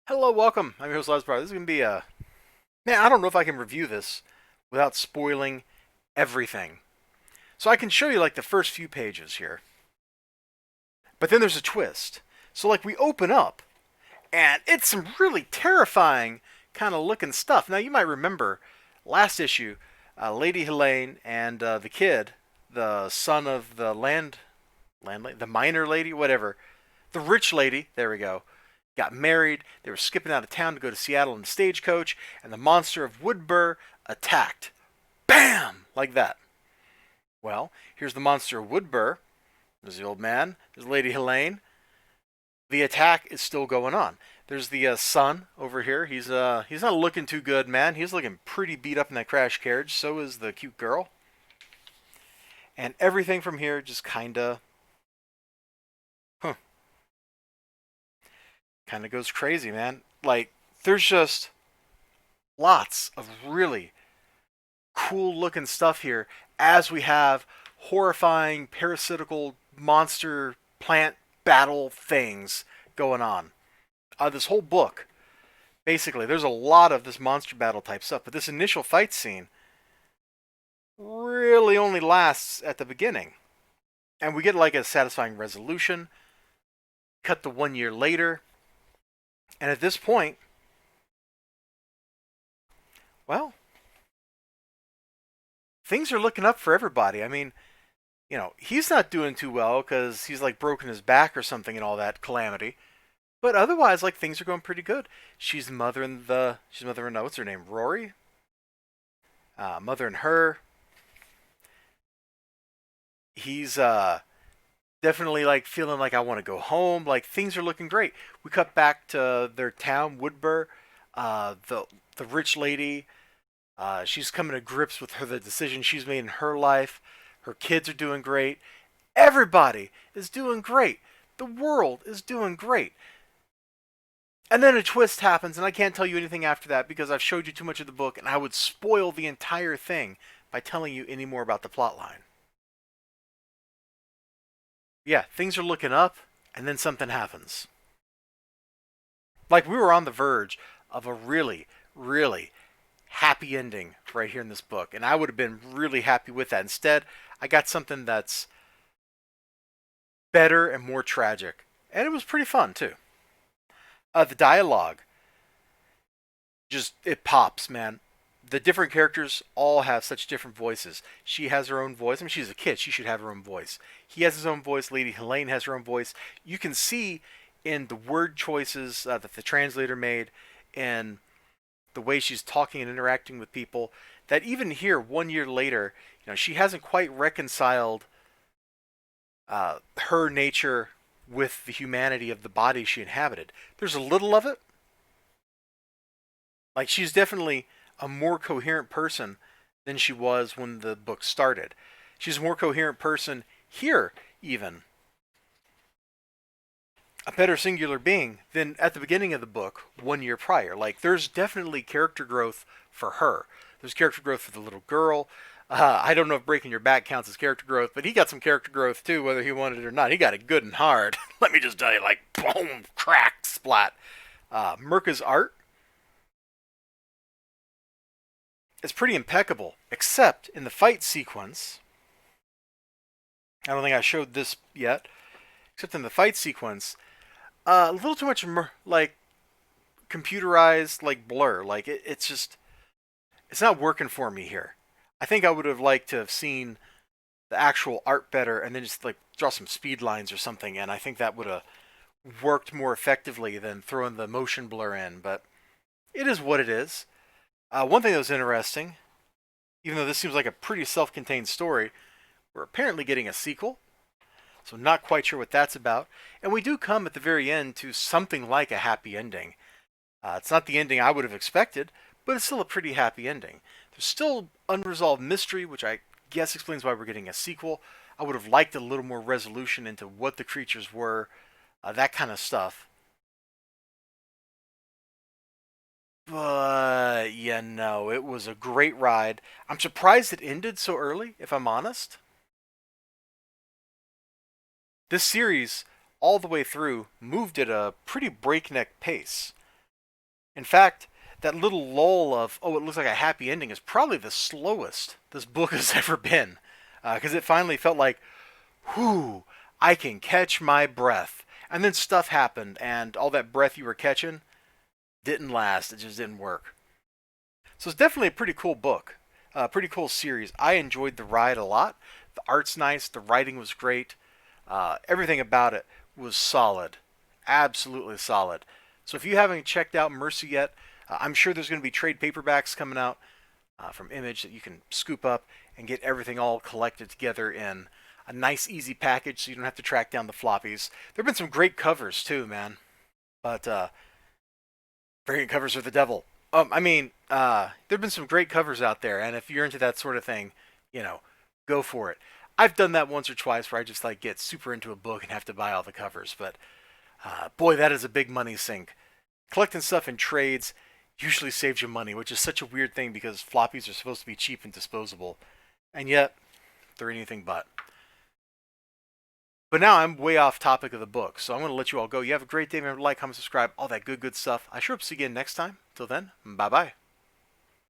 Hello, welcome. I'm your host, Elizibar. This is going to be a... Man, I don't know if I can review this without spoiling everything. So I can show you, like, the first few pages here. But then there's a twist. So, like, we open up, and it's some really terrifying kind of looking stuff. Now, you might remember last issue, Lady Helene and the kid, the son of the the miner lady, whatever, the rich lady, there we go, got married. They were skipping out of town to go to Seattle in the stagecoach, and the monster of Woodbur attacked. Bam! Like that. Well, here's the monster of Woodbur. There's the old man. There's Lady Helene. The attack is still going on. There's the son over here. He's not looking too good, man. He's looking pretty beat up in that crash carriage. So is the cute girl. And everything from here just huh, kind of goes crazy, man. Like there's just lots of really cool looking stuff here as we have horrifying parasitical monster plant battle things going on. This whole book, basically, there's a lot of this monster battle type stuff, but this initial fight scene really only lasts at the beginning. And we get like a satisfying resolution, cut to 1 year later, and at this point, well, things are looking up for everybody. I mean, he's not doing too well because he's like broken his back or something and all that calamity. But otherwise, like things are going pretty good. She's mother in what's her name? Rory. Mother and her. He's definitely like feeling like I want to go home. Like things are looking great. We cut back to their town, Woodbur. The rich lady. She's coming to grips with the decision she's made in her life. Her kids are doing great. Everybody is doing great. The world is doing great. And then a twist happens, and I can't tell you anything after that because I've showed you too much of the book, and I would spoil the entire thing by telling you any more about the plot line. Yeah, things are looking up, and then something happens. Like we were on the verge of a really, really happy ending right here in this book, and I would have been really happy with that. Instead, I got something that's better and more tragic, and it was pretty fun too. The dialogue just it pops, man. The different characters all have such different voices. She has her own voice. I mean, she's a kid. She should have her own voice. He has his own voice. Lady Helene has her own voice. You can see in the word choices that the translator made and the way she's talking and interacting with people that even here 1 year later, she hasn't quite reconciled her nature with the humanity of the body she inhabited. There's a little of it. Like she's definitely a more coherent person than she was when the book started. She's a more coherent person here, even. A better singular being than at the beginning of the book 1 year prior. Like there's definitely character growth for her. There's character growth for the little girl. I don't know if breaking your back counts as character growth, but he got some character growth too, whether he wanted it or not. He got it good and hard. Let me just tell you, like boom, crack, splat. Mirka's art is pretty impeccable, except in the fight sequence. I don't think I showed this yet. Except in the fight sequence, a little too much like computerized like blur. Like it's just it's not working for me here. I think I would have liked to have seen the actual art better and then just like draw some speed lines or something, and I think that would have worked more effectively than throwing the motion blur in. But it is what it is. One thing that was interesting, even though this seems like a pretty self-contained story, we're apparently getting a sequel. So not quite sure what that's about. And we do come at the very end to something like a happy ending. It's not the ending I would have expected, but it's still a pretty happy ending. There's still unresolved mystery, which I guess explains why we're getting a sequel. I would have liked a little more resolution into what the creatures were, that kind of stuff. But, it was a great ride. I'm surprised it ended so early, if I'm honest. This series, all the way through, moved at a pretty breakneck pace. In fact, that little lull of, oh, it looks like a happy ending is probably the slowest this book has ever been. Because it finally felt like, whew, I can catch my breath. And then stuff happened, and all that breath you were catching didn't last. It just didn't work. So it's definitely a pretty cool book. Pretty cool series. I enjoyed the ride a lot. The art's nice. The writing was great. Everything about it was solid. Absolutely solid. So if you haven't checked out Mercy yet, I'm sure there's going to be trade paperbacks coming out from Image that you can scoop up and get everything all collected together in a nice, easy package so you don't have to track down the floppies. There have been some great covers too, man. But variant covers are the devil. There've been some great covers out there, and if you're into that sort of thing, go for it. I've done that once or twice where I just like get super into a book and have to buy all the covers, but boy, that is a big money sink. Collecting stuff in trades usually saves you money, which is such a weird thing because floppies are supposed to be cheap and disposable, and yet they're anything but. But now I'm way off topic of the book, so I'm going to let you all go. You have a great day. Remember to like, comment, subscribe, all that good stuff. I sure hope to see you again next time. Till then, bye-bye.